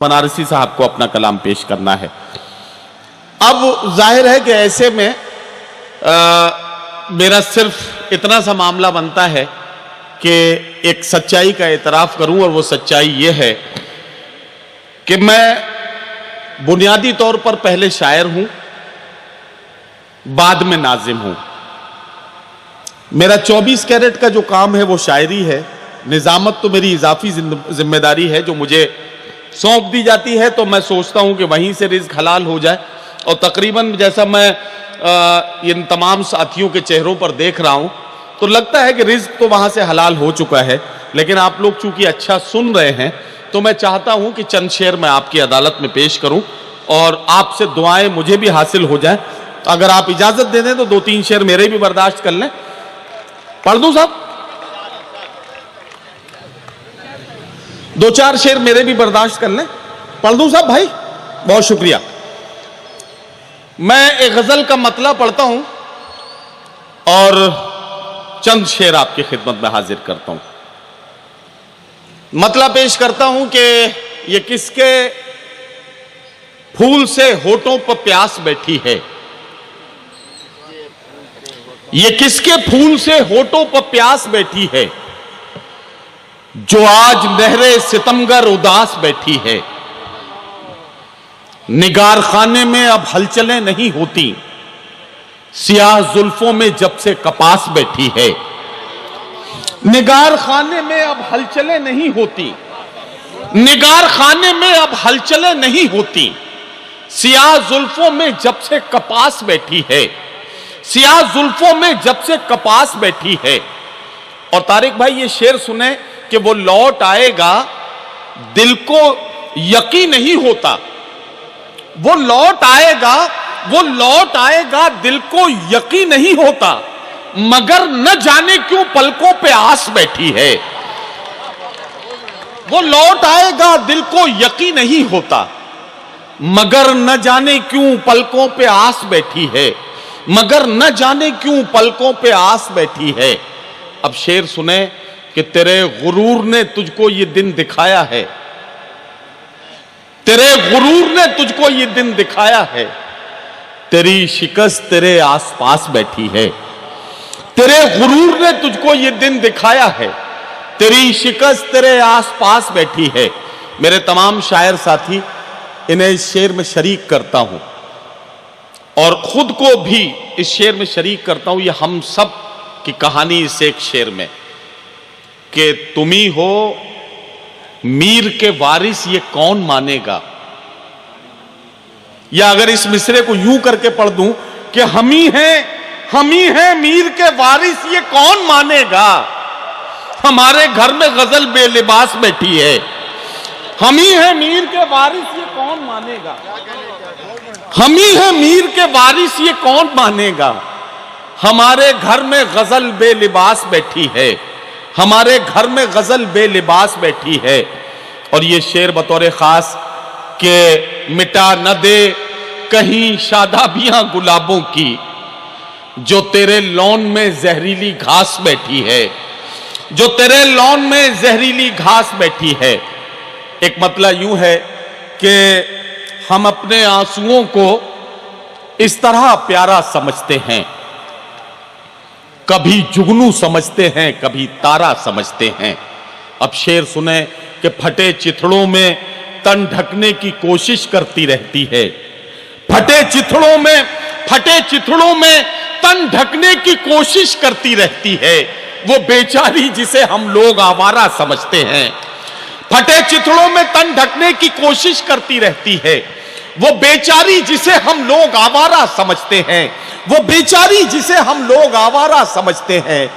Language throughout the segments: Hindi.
बनारसी साहब को अपना कलाम पेश करना है। अब जाहिर है कि ऐसे में मेरा सिर्फ इतना सा मामला बनता है कि एक सच्चाई का एतराफ़ करूं, और वो सच्चाई ये है कि मैं बुनियादी तौर पर पहले शायर हूं, बाद में नाजिम हूं। मेरा 24 कैरेट का जो काम है वो शायरी है। निजामत तो मेरी इजाफी जिम्मेदारी है जो मुझे सौंप दी जाती है, तो मैं सोचता हूं कि वहीं से रिज़्क़ हलाल हो जाए। और तकरीबन जैसा मैं इन तमाम साथियों के चेहरों पर देख रहा हूं तो लगता है कि रिज़्क़ तो वहां से हलाल हो चुका है, लेकिन आप लोग चूंकि अच्छा सुन रहे हैं तो मैं चाहता हूं कि चंद शेर मैं आपकी अदालत में पेश करूं और आपसे दुआएं मुझे भी हासिल हो जाएं। अगर आप इजाजत दे दें तो 2-3 शेर मेरे भी बर्दाश्त कर लें। पढ़ दूं साहब? 2-4 शेर मेरे भी बर्दाश्त कर लें। पढ़ दूं साहब? भाई बहुत शुक्रिया। मैं एक गजल का मतला पढ़ता हूं और चंद शेर आपकी खिदमत में हाजिर करता हूं। मतला पेश करता हूं कि ये किसके फूल से होठों पर प्यास बैठी है, ये किसके फूल से होठों पर प्यास बैठी है, जो आज नहरे सितमगर उदास बैठी है। निगार खाने में अब हलचलें नहीं होती, सियाह जुल्फों में जब से कपास बैठी है। निगार खाने में अब हलचलें नहीं होती, निगार खाने में अब हलचलें नहीं होती, सियाह जुल्फों में जब से कपास बैठी है, सियाह जुल्फों में जब से कपास बैठी है। और तारिक भाई ये शेर सुने कि वो लौट आएगा दिल को यकीन नहीं होता, वो लौट आएगा, वो लौट आएगा दिल को यकीन नहीं होता, मगर न जाने क्यों पलकों पे आस बैठी है। वो लौट आएगा दिल को यकीन नहीं होता, मगर न जाने क्यों पलकों पे आस बैठी है, मगर न जाने क्यों पलकों पे आस बैठी है। अब शेर सुने कि तेरे गुरूर ने तुझको ये दिन दिखाया है, तेरे गुरूर ने तुझको ये दिन दिखाया है, तेरी शिकस्त तेरे आसपास बैठी है। तेरे गुरूर ने तुझको ये दिन दिखाया है, तेरी शिकस्त तेरे आसपास बैठी है। मेरे तमाम शायर साथी, इन्हें इस शेर में शरीक करता हूं और खुद को भी इस शेर में शरीक करता हूं। ये हम सब की कहानी इस एक शेर में कि तुम ही हो मीर के वारिस ये कौन मानेगा, या अगर इस मिसरे को यूं करके पढ़ दूं कि हम ही हैं मीर के वारिस ये कौन मानेगा, हमारे घर में गजल बेलिबास बैठी है। हम ही हैं मीर के वारिस ये कौन मानेगा, हम ही हैं मीर के वारिस ये कौन मानेगा, हमारे घर में गजल बेलिबास बैठी है, हमारे घर में गजल बेलिबास बैठी है। और ये शेर बतौर खास के मिटा न दे कहीं शादाबियां गुलाबों की, जो तेरे लॉन में जहरीली घास बैठी है, जो तेरे लॉन में जहरीली घास बैठी है। एक मतलब यूं है कि हम अपने आंसुओं को इस तरह प्यारा समझते हैं, कभी जुगनू समझते हैं, कभी तारा समझते हैं। अब शेर सुने कि फटे चिथड़ों में तन ढकने की कोशिश करती रहती है, फटे चिथड़ों में तन ढकने की कोशिश करती रहती है, वो बेचारी जिसे हम लोग आवारा समझते हैं। फटे चिथड़ों में तन ढकने की कोशिश करती रहती है, वो बेचारी जिसे हम लोग आवारा समझते हैं, वो बेचारी जिसे हम लोग आवारा समझते हैं।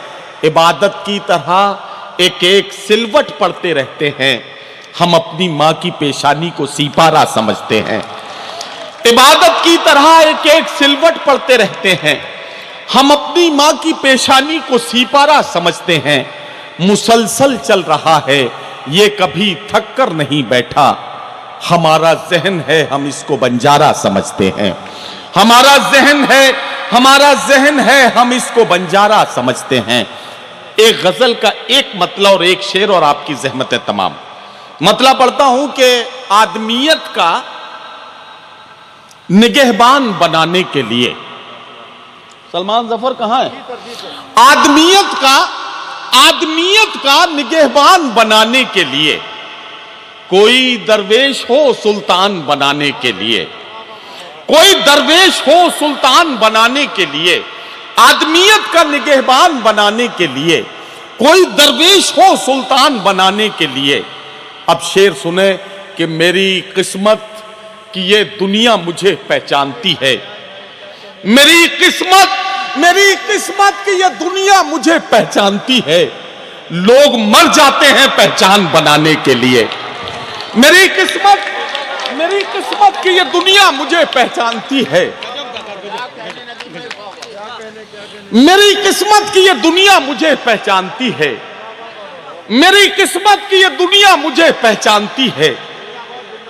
इबादत की तरह एक एक सिलवट पढ़ते रहते हैं, हम अपनी मां की पेशानी को सीपारा समझते हैं। इबादत की तरह एक एक सिलवट पढ़ते रहते हैं, हम अपनी मां की पेशानी को सीपारा समझते हैं। मुसलसल चल रहा है ये कभी थक कर नहीं बैठा, हमारा जहन है हम इसको बंजारा समझते हैं, हमारा जहन है हम इसको बंजारा समझते हैं। एक गजल का एक मतलब और एक शेर और आपकी ज़हमत तमाम। मतलब पढ़ता हूं कि आदमियत का निगहबान बनाने के लिए, सलमान जफर कहां है, आदमियत का निगहबान बनाने के लिए कोई दरवेश हो सुल्तान बनाने के लिए, कोई दरवेश हो सुल्तान बनाने के लिए, आदमियत का निगहबान बनाने के लिए कोई दरवेश हो सुल्तान बनाने के लिए। अब शेर सुने कि मेरी किस्मत कि ये दुनिया मुझे पहचानती है, मेरी किस्मत की ये दुनिया मुझे पहचानती है। लोग मर जाते हैं पहचान बनाने के लिए। मेरी किस्मत की ये दुनिया मुझे पहचानती है, मेरी किस्मत की ये दुनिया मुझे पहचानती है, मेरी किस्मत की ये दुनिया मुझे पहचानती है।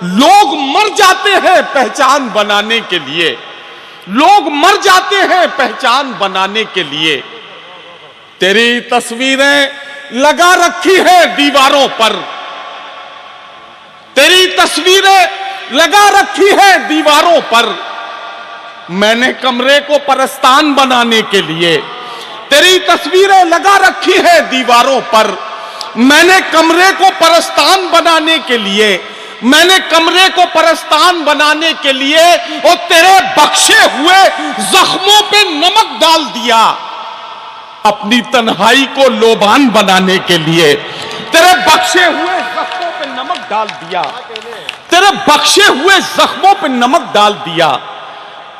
लोग मर जाते हैं पहचान बनाने के लिए, लोग मर जाते हैं पहचान बनाने के लिए। तेरी तस्वीरें लगा रखी है दीवारों पर, तेरी तस्वीरें लगा रखी है दीवारों पर। मैंने कमरे को परस्तान बनाने के लिए, तेरी तस्वीरें लगा रखी है दीवारों पर। मैंने कमरे को परस्तान बनाने के लिए, मैंने कमरे को परस्तान बनाने के लिए और तेरे बख्शे हुए जख्मों पे नमक डाल दिया। अपनी तन्हाई को लोबान बनाने के लिए तेरे बख्शे हुए जख्मों पे नमक डाल दिया, तेरे बख्शे हुए जख्मों पे नमक डाल दिया।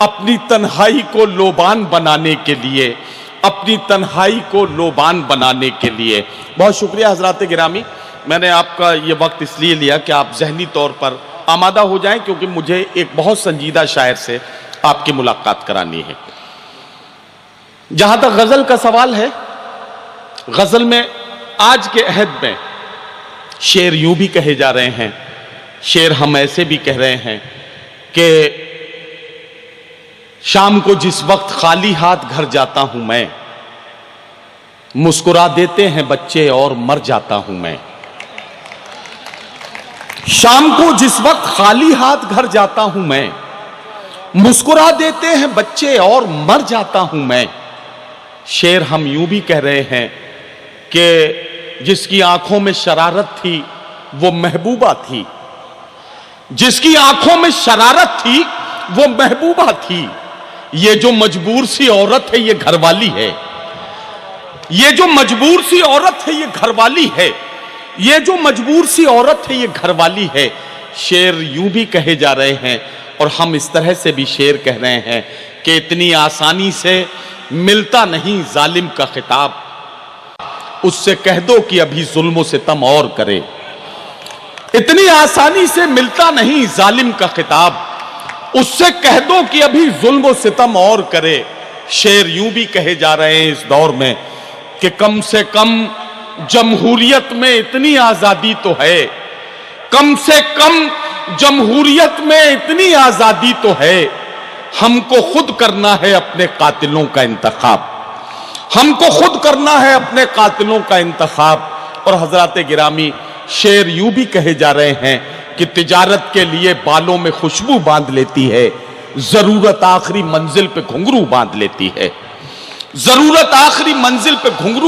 अपनी तन्हाई को लोबान बनाने के लिए, अपनी तन्हाई को लोबान बनाने के लिए। बहुत शुक्रिया हजरात गिरामी, मैंने आपका ये वक्त इसलिए लिया कि आप जहनी तौर पर आमादा हो जाएं, क्योंकि मुझे एक बहुत संजीदा शायर से आपकी मुलाकात करानी है। जहां तक गजल का सवाल है, गजल में आज के अहद में शेर यूं भी कहे जा रहे हैं, शेर हम ऐसे भी कह रहे हैं कि शाम को जिस वक्त खाली हाथ घर जाता हूं मैं, मुस्कुरा देते हैं बच्चे और मर जाता हूं मैं। शाम को जिस वक्त खाली हाथ घर जाता हूं मैं, मुस्कुरा देते हैं बच्चे और मर जाता हूं मैं। शेर हम यूं भी कह रहे हैं कि जिसकी आंखों में शरारत थी वो महबूबा थी, जिसकी आंखों में शरारत थी वो महबूबा थी। ये जो मजबूर सी औरत है ये घरवाली है, ये जो मजबूर सी औरत है ये घरवाली है, ये जो मजबूर सी औरत है ये घरवाली है। शेर यूं भी कहे जा रहे हैं और हम इस तरह से भी शेर कह रहे हैं कि इतनी आसानी से मिलता नहीं जालिम का खिताब, उससे कह दो कि अभी जुल्म सितम और करे। इतनी आसानी से मिलता नहीं जालिम का खिताब, उससे कह दो कि अभी जुल्म सितम और करे। शेर यूं भी कहे जा रहे हैं इस दौर में कि कम से कम जमहूरियत में इतनी आजादी तो है, कम से कम जमहूरियत में इतनी आजादी तो है। हमको खुद करना है अपने कातिलों का इंतखाब, हमको खुद करना है अपने कातिलों का इंतखाब। और हजरात गिरामी, शेर यूं भी कहे जा रहे हैं कि तिजारत के लिए बालों में खुशबू बांध लेती है, जरूरत आखिरी मंजिल पे घुंघरू बांध लेती है, जरूरत आखिरी मंजिल पे घुंघरू